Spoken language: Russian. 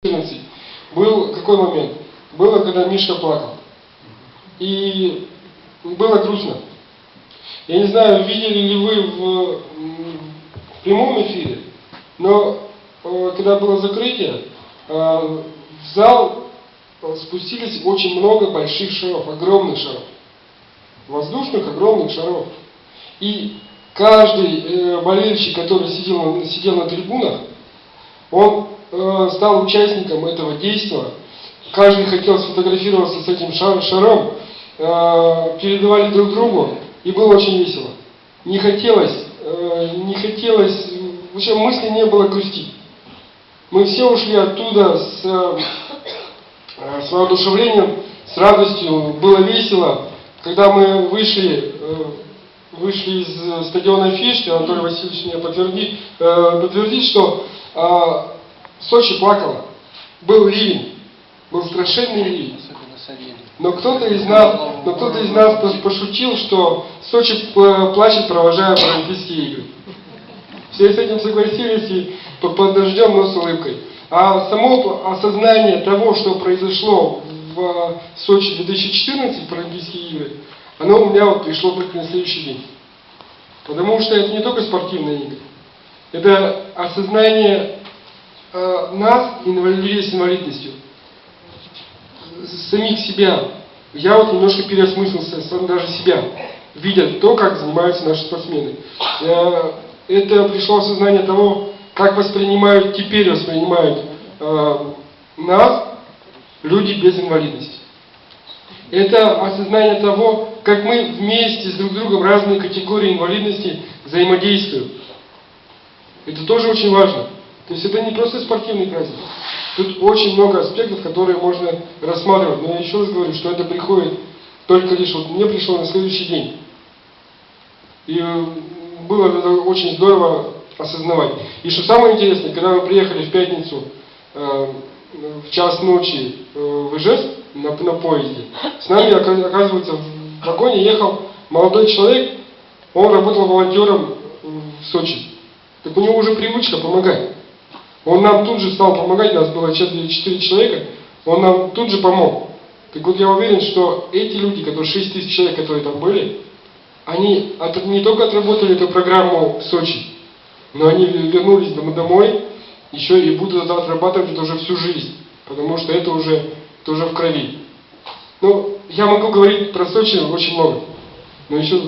14. Был какой момент? Было, когда Мишка плакал. И было грустно. Я не знаю, видели ли вы в прямом эфире, но когда было закрытие, в зал спустились очень много больших шаров, огромных шаров. Воздушных огромных шаров. И каждый болельщик, который сидел на трибунах, он стал участником этого действия. Каждый хотел сфотографироваться с этим шаром, передавали друг другу, и было очень весело. Не хотелось, вообще мысли не было грустить. Мы все ушли оттуда с воодушевлением, с радостью, было весело. Когда мы вышли из стадиона Фишки, Анатолий Васильевич мне подтвердит, что Сочи плакала. Был ливень, был страшенный ливень. Но кто-то из нас пошутил, что Сочи плачет, провожая Паралимпийские игры. Все с этим согласились и под дождем, но с улыбкой. А само осознание того, что произошло в Сочи 2014, Паралимпийские игры, оно у меня пришло только на следующий день. Потому что это не только спортивные игры. Это осознание нас, людей с инвалидностью, самих себя. Я немножко переосмыслился, сам даже себя, видя то, как занимаются наши спортсмены. Это пришло осознание того, как теперь воспринимают нас люди без инвалидности. Это осознание того, как мы вместе с друг другом разные категории инвалидности взаимодействуем. Это тоже очень важно. То есть это не просто спортивный праздник. Тут очень много аспектов, которые можно рассматривать. Но я еще раз говорю, что это приходит только лишь... мне пришло на следующий день. И было это очень здорово осознавать. И что самое интересное, когда мы приехали в пятницу в час ночи в Ижевск на поезде, с нами, оказывается, в вагоне ехал молодой человек, он работал волонтером в Сочи. Так у него уже привычка помогать. Он нам тут же стал помогать, нас было 4 человека, он нам тут же помог. Так вот я уверен, что эти люди, 6 тысяч человек, которые там были, они не только отработали эту программу в Сочи, но они вернулись домой, еще и будут это отрабатывать уже всю жизнь, потому что это уже в крови. Ну, я могу говорить про Сочи очень много, но еще...